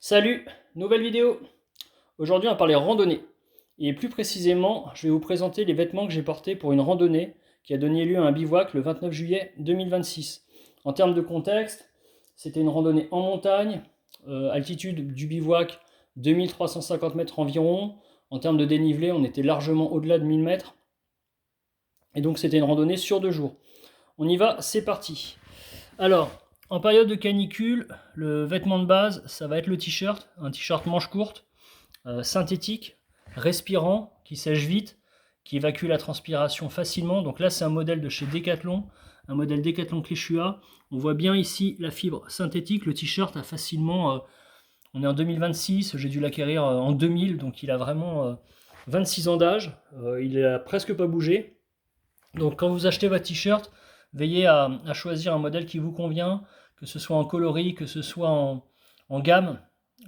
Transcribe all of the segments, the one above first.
Salut, nouvelle vidéo. Aujourd'hui on va parler randonnée. Et plus précisément, je vais vous présenter les vêtements que j'ai portés pour une randonnée qui a donné lieu à un bivouac le 29 juillet 2026. En termes de contexte, c'était une randonnée en montagne, altitude du bivouac 2350 mètres environ. En termes de dénivelé, on était largement au-delà de 1000 mètres. Et donc c'était une randonnée sur 2 jours. On y va, c'est parti. Alors, en période de canicule, le vêtement de base, ça va être le t-shirt, un t-shirt manche courte, synthétique, respirant, qui sèche vite, qui évacue la transpiration facilement. Donc là, c'est un modèle de chez Decathlon, un modèle Decathlon Cléchua. On voit bien ici la fibre synthétique. Le t-shirt a facilement, on est en 2026, j'ai dû l'acquérir en 2000, donc il a vraiment 26 ans d'âge. Il n'a presque pas bougé. Donc quand vous achetez votre t-shirt, veillez à choisir un modèle qui vous convient, que ce soit en coloris, que ce soit en gamme,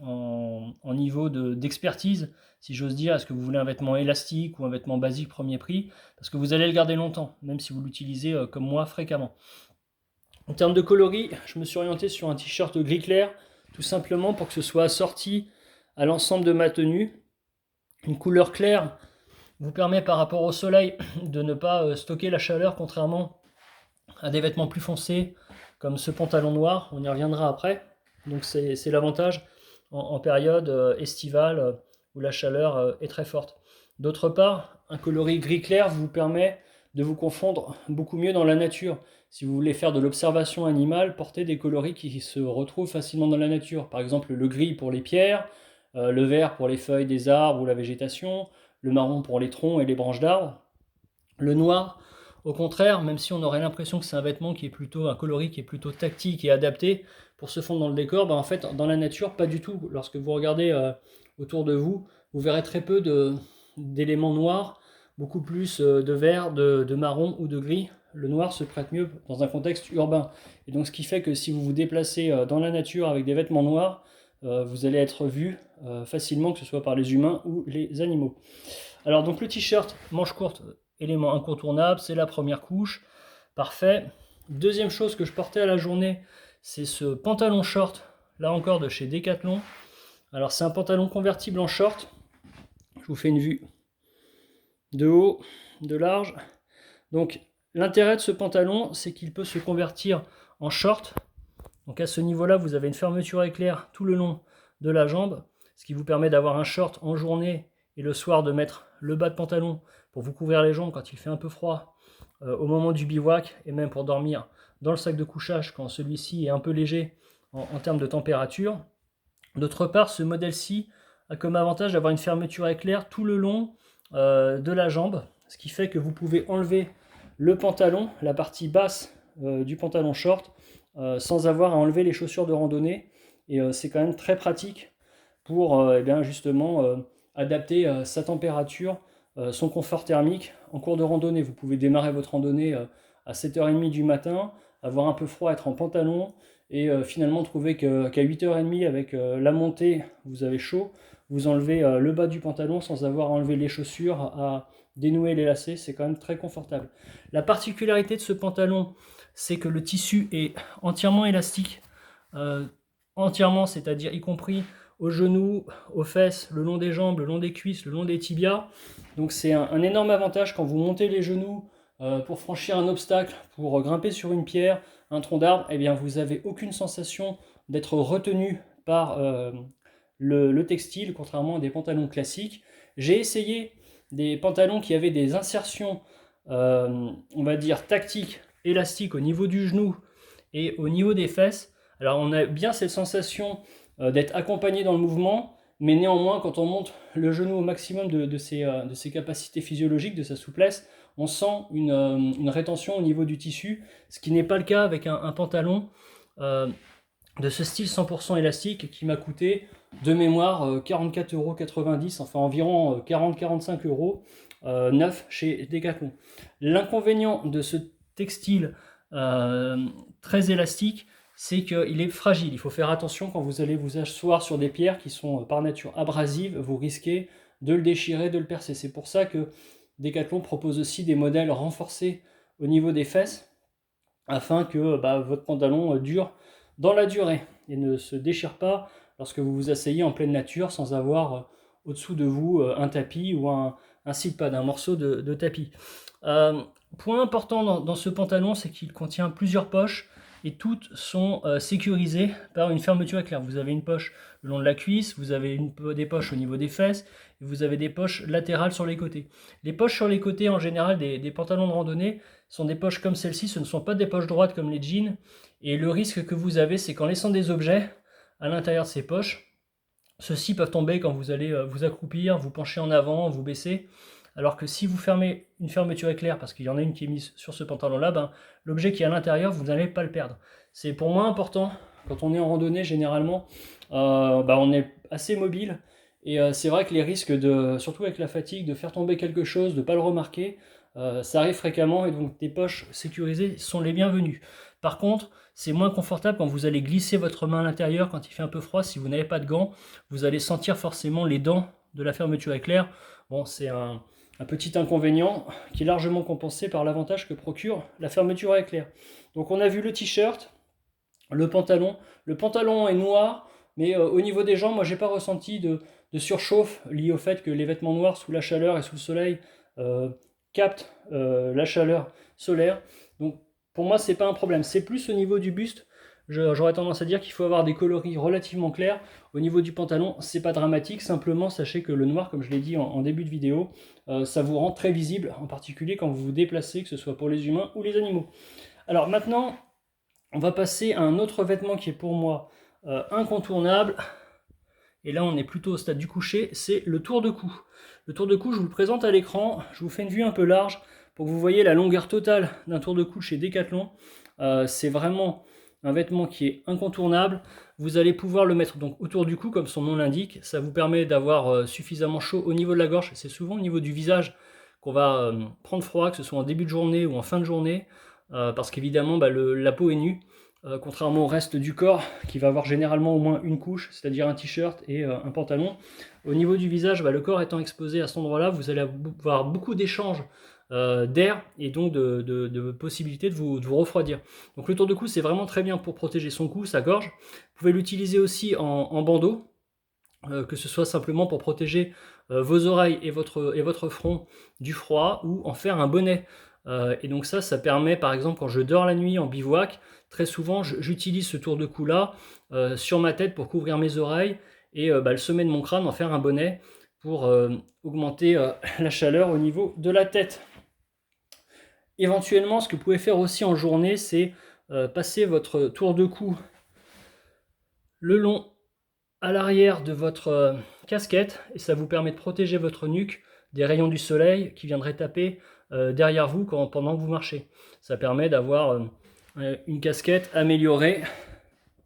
en niveau d'expertise, si j'ose dire. Est-ce que vous voulez un vêtement élastique ou un vêtement basique premier prix? Parce que vous allez le garder longtemps, même si vous l'utilisez comme moi fréquemment. En termes de coloris, je me suis orienté sur un t-shirt gris clair, tout simplement pour que ce soit assorti à l'ensemble de ma tenue. Une couleur claire vous permet par rapport au soleil de ne pas stocker la chaleur, contrairement à des vêtements plus foncés comme ce pantalon noir, on y reviendra après. Donc c'est l'avantage en période estivale où la chaleur est très forte. D'autre part, un coloris gris clair vous permet de vous confondre beaucoup mieux dans la nature. Si vous voulez faire de l'observation animale, portez des coloris qui se retrouvent facilement dans la nature. Par exemple le gris pour les pierres, le vert pour les feuilles des arbres ou la végétation, le marron pour les troncs et les branches d'arbres. Le noir, au contraire, même si on aurait l'impression que c'est un vêtement qui est plutôt un coloris qui est plutôt tactique et adapté pour se fondre dans le décor, en fait, dans la nature, pas du tout. Lorsque vous regardez autour de vous, vous verrez très peu d'éléments noirs, beaucoup plus de vert, de marron ou de gris. Le noir se prête mieux dans un contexte urbain. Et donc, ce qui fait que si vous vous déplacez dans la nature avec des vêtements noirs, vous allez être vu facilement, que ce soit par les humains ou les animaux. Alors donc le t-shirt manche courte, élément incontournable, c'est la première couche, parfait. Deuxième chose que je portais à la journée, c'est ce pantalon short, là encore de chez Decathlon. Alors c'est un pantalon convertible en short, je vous fais une vue de haut, de large. Donc l'intérêt de ce pantalon, c'est qu'il peut se convertir en short. Donc à ce niveau-là, vous avez une fermeture éclair tout le long de la jambe, ce qui vous permet d'avoir un short en journée et le soir de mettre le bas de pantalon pour vous couvrir les jambes quand il fait un peu froid au moment du bivouac, et même pour dormir dans le sac de couchage quand celui-ci est un peu léger en termes de température. D'autre part, ce modèle-ci a comme avantage d'avoir une fermeture éclair tout le long de la jambe, ce qui fait que vous pouvez enlever le pantalon, la partie basse du pantalon short, sans avoir à enlever les chaussures de randonnée. Et c'est quand même très pratique pour justement adapter sa température, son confort thermique en cours de randonnée. Vous pouvez démarrer votre randonnée à 7h30 du matin, avoir un peu froid, être en pantalon, et finalement trouver qu'à 8h30 avec la montée, vous avez chaud, vous enlevez le bas du pantalon sans avoir enlevé les chaussures, à dénouer les lacets, c'est quand même très confortable. La particularité de ce pantalon, c'est que le tissu est entièrement élastique, entièrement, c'est-à-dire y compris aux genoux, aux fesses, le long des jambes, le long des cuisses, le long des tibias. Donc c'est un énorme avantage quand vous montez les genoux pour franchir un obstacle, pour grimper sur une pierre, un tronc d'arbre, eh bien vous n'avez aucune sensation d'être retenu par le textile, contrairement à des pantalons classiques. J'ai essayé des pantalons qui avaient des insertions, on va dire tactiques, élastiques au niveau du genou et au niveau des fesses. Alors on a bien cette sensation d'être accompagné dans le mouvement, mais néanmoins quand on monte le genou au maximum de ses capacités physiologiques, de sa souplesse, on sent une rétention au niveau du tissu, ce qui n'est pas le cas avec un pantalon de ce style 100% élastique qui m'a coûté de mémoire 44,90 €, enfin environ 40-45 € neuf chez Decathlon. L'inconvénient de ce textile très élastique, c'est qu'il est fragile. Il faut faire attention quand vous allez vous asseoir sur des pierres qui sont par nature abrasives, vous risquez de le déchirer, de le percer. C'est pour ça que Decathlon propose aussi des modèles renforcés au niveau des fesses, afin que votre pantalon dure dans la durée et ne se déchire pas lorsque vous vous asseyez en pleine nature sans avoir au-dessous de vous un tapis ou un seatpad, un morceau de tapis. Point important dans ce pantalon, c'est qu'il contient plusieurs poches et toutes sont sécurisées par une fermeture éclair. Vous avez une poche le long de la cuisse, vous avez des poches au niveau des fesses, et vous avez des poches latérales sur les côtés. Les poches sur les côtés, en général, des pantalons de randonnée, sont des poches comme celle-ci, ce ne sont pas des poches droites comme les jeans, et le risque que vous avez, c'est qu'en laissant des objets à l'intérieur de ces poches, ceux-ci peuvent tomber quand vous allez vous accroupir, vous pencher en avant, vous baisser. Alors que si vous fermez une fermeture éclair, parce qu'il y en a une qui est mise sur ce pantalon-là, ben, l'objet qui est à l'intérieur, vous n'allez pas le perdre. C'est pour moi important, quand on est en randonnée, généralement, on est assez mobile, et c'est vrai que les risques, surtout avec la fatigue, de faire tomber quelque chose, de ne pas le remarquer, ça arrive fréquemment, et donc des poches sécurisées sont les bienvenues. Par contre, c'est moins confortable quand vous allez glisser votre main à l'intérieur, quand il fait un peu froid. Si vous n'avez pas de gants, vous allez sentir forcément les dents de la fermeture éclair. Bon, c'est un petit inconvénient qui est largement compensé par l'avantage que procure la fermeture à éclair. Donc on a vu le t-shirt, le pantalon. Le pantalon est noir, mais au niveau des jambes, moi j'ai pas ressenti de surchauffe lié au fait que les vêtements noirs sous la chaleur et sous le soleil captent la chaleur solaire. Donc pour moi c'est pas un problème. C'est plus au niveau du buste. J'aurais tendance à dire qu'il faut avoir des coloris relativement clairs. Au niveau du pantalon, c'est pas dramatique. Simplement, sachez que le noir, comme je l'ai dit en début de vidéo, ça vous rend très visible, en particulier quand vous vous déplacez, que ce soit pour les humains ou les animaux. Alors maintenant, on va passer à un autre vêtement qui est pour moi incontournable. Et là, on est plutôt au stade du coucher, c'est le tour de cou. Le tour de cou, je vous le présente à l'écran. Je vous fais une vue un peu large pour que vous voyez la longueur totale d'un tour de cou chez Decathlon. C'est vraiment un vêtement qui est incontournable. Vous allez pouvoir le mettre donc autour du cou, comme son nom l'indique. Ça vous permet d'avoir suffisamment chaud au niveau de la gorge. C'est souvent au niveau du visage qu'on va prendre froid, que ce soit en début de journée ou en fin de journée, parce qu'évidemment, la peau est nue. Contrairement au reste du corps qui va avoir généralement au moins une couche, c'est-à-dire un t-shirt et un pantalon. Au niveau du visage, le corps étant exposé à cet endroit-là, vous allez avoir beaucoup d'échanges d'air et donc de possibilités de vous refroidir. Donc le tour de cou, c'est vraiment très bien pour protéger son cou, sa gorge. Vous pouvez l'utiliser aussi en bandeau, que ce soit simplement pour protéger vos oreilles et votre front du froid, ou en faire un bonnet. Et donc ça permet, par exemple, quand je dors la nuit en bivouac, très souvent j'utilise ce tour de cou là sur ma tête pour couvrir mes oreilles, et le sommet de mon crâne en faire un bonnet pour augmenter la chaleur au niveau de la tête. Éventuellement, ce que vous pouvez faire aussi en journée, c'est passer votre tour de cou le long à l'arrière de votre casquette, et ça vous permet de protéger votre nuque des rayons du soleil qui viendraient taper derrière vous pendant que vous marchez. Ça permet d'avoir une casquette améliorée,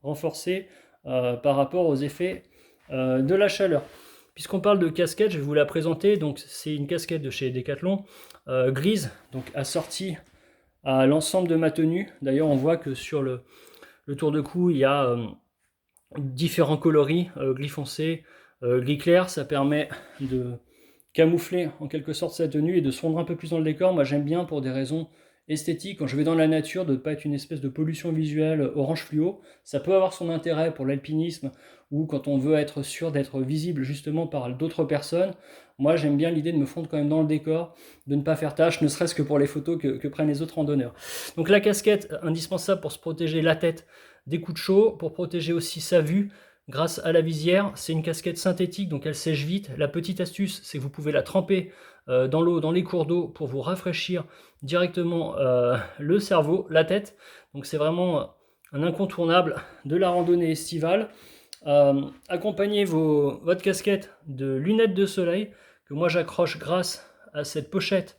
renforcée par rapport aux effets de la chaleur. Puisqu'on parle de casquette, je vais vous la présenter. Donc c'est une casquette de chez Decathlon, grise, donc assortie à l'ensemble de ma tenue. D'ailleurs, on voit que sur le tour de cou, il y a différents coloris, gris foncé, gris clair. Ça permet de camoufler en quelque sorte sa tenue et de se fondre un peu plus dans le décor. Moi j'aime bien, pour des raisons esthétiques, quand je vais dans la nature, de ne pas être une espèce de pollution visuelle orange fluo. Ça peut avoir son intérêt pour l'alpinisme, ou quand on veut être sûr d'être visible justement par d'autres personnes. Moi j'aime bien l'idée de me fondre quand même dans le décor, de ne pas faire tâche, ne serait-ce que pour les photos que prennent les autres randonneurs. Donc la casquette, indispensable pour se protéger la tête des coups de chaud, pour protéger aussi sa vue grâce à la visière. C'est une casquette synthétique, donc elle sèche vite. La petite astuce, c'est que vous pouvez la tremper dans l'eau, dans les cours d'eau, pour vous rafraîchir directement le cerveau, la tête. Donc c'est vraiment un incontournable de la randonnée estivale. Accompagnez votre casquette de lunettes de soleil, que moi j'accroche grâce à cette pochette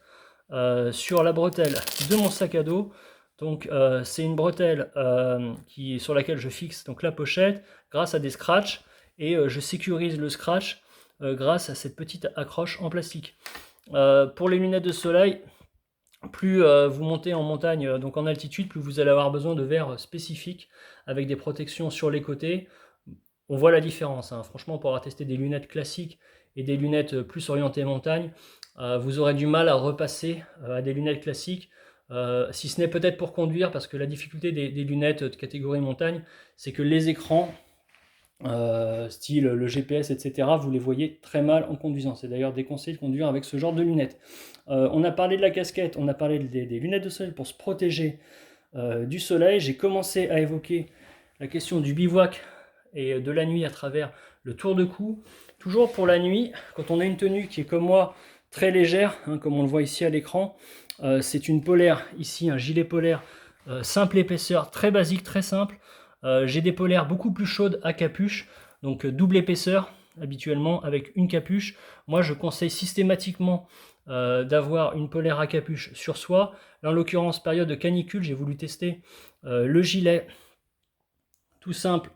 sur la bretelle de mon sac à dos. Donc c'est une bretelle sur laquelle je fixe donc la pochette grâce à des scratchs, et je sécurise le scratch grâce à cette petite accroche en plastique. Pour les lunettes de soleil, plus vous montez en montagne, donc en altitude, plus vous allez avoir besoin de verres spécifiques avec des protections sur les côtés. On voit la différence, hein. Franchement, pour avoir testé des lunettes classiques et des lunettes plus orientées montagne, vous aurez du mal à repasser à des lunettes classiques. si ce n'est peut-être pour conduire, parce que la difficulté des lunettes de catégorie montagne, c'est que les écrans, style le GPS, etc., vous les voyez très mal en conduisant. C'est d'ailleurs déconseillé de conduire avec ce genre de lunettes. On a parlé de la casquette, on a parlé des lunettes de soleil pour se protéger du soleil. J'ai commencé à évoquer la question du bivouac et de la nuit à travers le tour de cou. Toujours pour la nuit, quand on a une tenue qui est comme moi très légère, hein, comme on le voit ici à l'écran, c'est une polaire, ici un gilet polaire simple épaisseur, très basique, très simple. J'ai des polaires beaucoup plus chaudes à capuche, donc double épaisseur habituellement avec une capuche. Moi je conseille systématiquement d'avoir une polaire à capuche sur soi. Là en l'occurrence période de canicule, j'ai voulu tester le gilet tout simple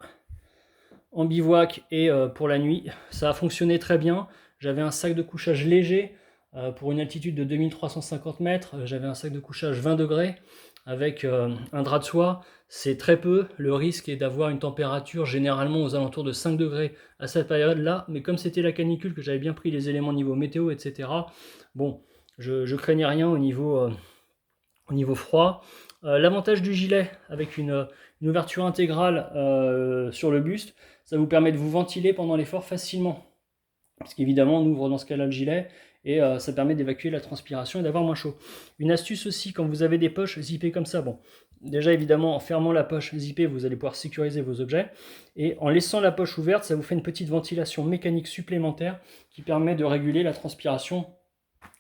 en bivouac et pour la nuit. Ça a fonctionné très bien. J'avais un sac de couchage léger pour une altitude de 2350 mètres. J'avais un sac de couchage 20 degrés avec un drap de soie. C'est très peu. Le risque est d'avoir une température généralement aux alentours de 5 degrés à cette période-là. Mais comme c'était la canicule, que j'avais bien pris les éléments niveau météo, etc., bon, je craignais rien au niveau froid. L'avantage du gilet avec une ouverture intégrale sur le buste, ça vous permet de vous ventiler pendant l'effort facilement. Parce qu'évidemment, on ouvre dans ce cas-là le gilet et ça permet d'évacuer la transpiration et d'avoir moins chaud. Une astuce aussi, quand vous avez des poches zippées comme ça, bon, déjà évidemment, en fermant la poche zippée, vous allez pouvoir sécuriser vos objets. Et en laissant la poche ouverte, ça vous fait une petite ventilation mécanique supplémentaire qui permet de réguler la transpiration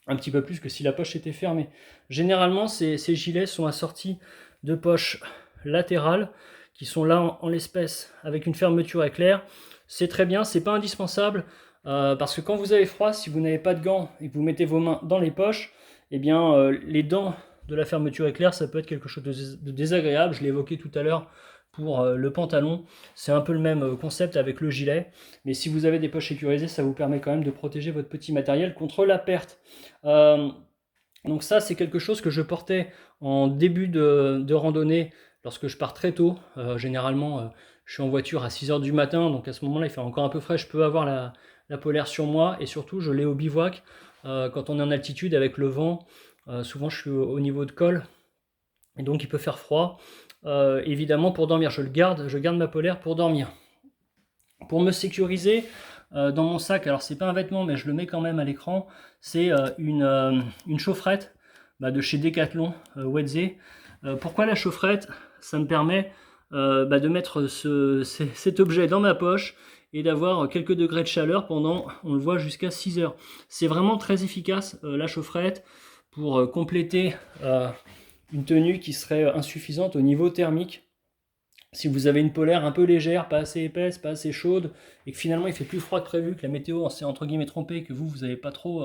un petit peu plus que si la poche était fermée. Généralement, ces gilets sont assortis de poches latérales qui sont là en l'espèce avec une fermeture éclair. C'est très bien, c'est pas indispensable parce que quand vous avez froid, si vous n'avez pas de gants et que vous mettez vos mains dans les poches, eh bien les dents de la fermeture éclair, ça peut être quelque chose de désagréable. Je l'ai évoqué tout à l'heure pour le pantalon. C'est un peu le même concept avec le gilet. Mais si vous avez des poches sécurisées, ça vous permet quand même de protéger votre petit matériel contre la perte. Donc ça, c'est quelque chose que je portais en début de randonnée lorsque je pars très tôt. Généralement, je suis en voiture à 6h du matin, donc à ce moment-là, il fait encore un peu frais. Je peux avoir la polaire sur moi et surtout, je l'ai au bivouac quand on est en altitude avec le vent. Souvent, je suis au niveau de col et donc il peut faire froid. Évidemment, pour dormir, je garde ma polaire pour dormir. Pour me sécuriser, dans mon sac, alors c'est pas un vêtement, mais je le mets quand même à l'écran, c'est une chaufferette de chez Decathlon, Wedze. Pourquoi la chaufferette? Ça me permet de mettre cet objet dans ma poche et d'avoir quelques degrés de chaleur pendant, on le voit, jusqu'à 6 heures. C'est vraiment très efficace, la chaufferette, pour compléter une tenue qui serait insuffisante au niveau thermique. Si vous avez une polaire un peu légère, pas assez épaisse, pas assez chaude, et que finalement il fait plus froid que prévu, que la météo s'est entre guillemets trompée, que vous n'avez pas trop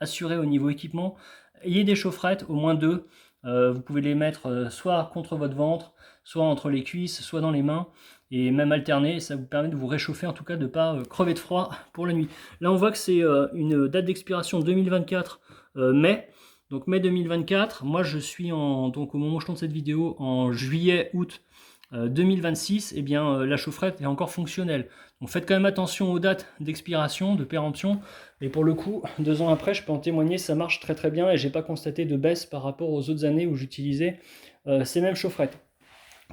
assuré au niveau équipement, ayez des chaufferettes, au moins deux. Vous pouvez les mettre soit contre votre ventre, soit entre les cuisses, soit dans les mains, et même alterner, ça vous permet de vous réchauffer, en tout cas de ne pas crever de froid pour la nuit. Là on voit que c'est une date d'expiration 2024 mai. Donc mai 2024, moi je suis donc au moment où je tourne cette vidéo en juillet-août 2026, eh bien, la chaufferette est encore fonctionnelle. Donc faites quand même attention aux dates d'expiration, de péremption, mais pour le coup, 2 ans après, je peux en témoigner, ça marche très très bien et j'ai pas constaté de baisse par rapport aux autres années où j'utilisais ces mêmes chaufferettes.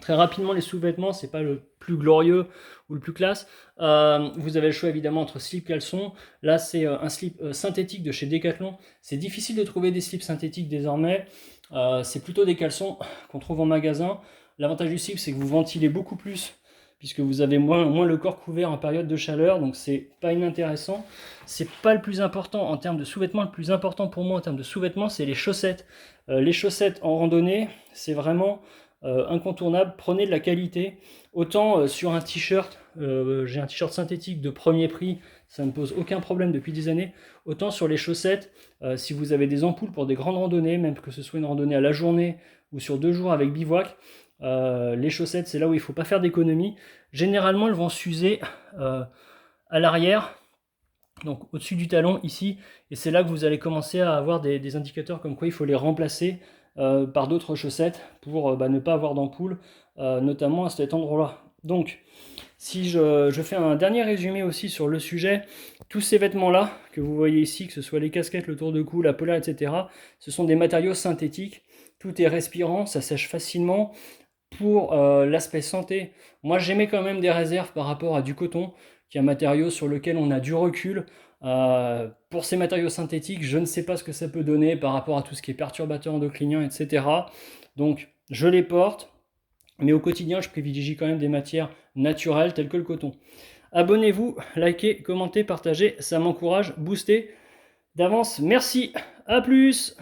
Très rapidement, les sous-vêtements, c'est pas le plus glorieux ou le plus classe. Vous avez le choix évidemment entre slip caleçon. Là, c'est un slip synthétique de chez Decathlon. C'est difficile de trouver des slips synthétiques désormais. C'est plutôt des caleçons qu'on trouve en magasin. L'avantage du slip, c'est que vous ventilez beaucoup plus puisque vous avez moins le corps couvert en période de chaleur, donc c'est pas inintéressant. C'est pas le plus important en termes de sous-vêtements. Le plus important pour moi en termes de sous-vêtements, c'est les chaussettes. Les chaussettes en randonnée, c'est vraiment incontournable. Prenez de la qualité. Autant sur un t-shirt, j'ai un t-shirt synthétique de premier prix, ça ne pose aucun problème depuis des années. Autant sur les chaussettes, si vous avez des ampoules pour des grandes randonnées, même que ce soit une randonnée à la journée ou sur 2 jours avec bivouac, les chaussettes, c'est là où il ne faut pas faire d'économie. Généralement, elles vont s'user à l'arrière, donc au-dessus du talon ici, et c'est là que vous allez commencer à avoir des indicateurs comme quoi il faut les remplacer par d'autres chaussettes pour ne pas avoir d'ampoule, notamment à cet endroit-là. Donc, si je fais un dernier résumé aussi sur le sujet, tous ces vêtements-là que vous voyez ici, que ce soit les casquettes, le tour de cou, la polaire, etc., ce sont des matériaux synthétiques. tout est respirant, ça sèche facilement. Pour l'aspect santé, moi j'émets quand même des réserves par rapport à du coton, qui est un matériau sur lequel on a du recul. Pour ces matériaux synthétiques, je ne sais pas ce que ça peut donner par rapport à tout ce qui est perturbateur endocrinien, etc. Donc je les porte, mais au quotidien, je privilégie quand même des matières naturelles telles que le coton. Abonnez-vous, likez, commentez, partagez, ça m'encourage, boostez d'avance. Merci, à plus!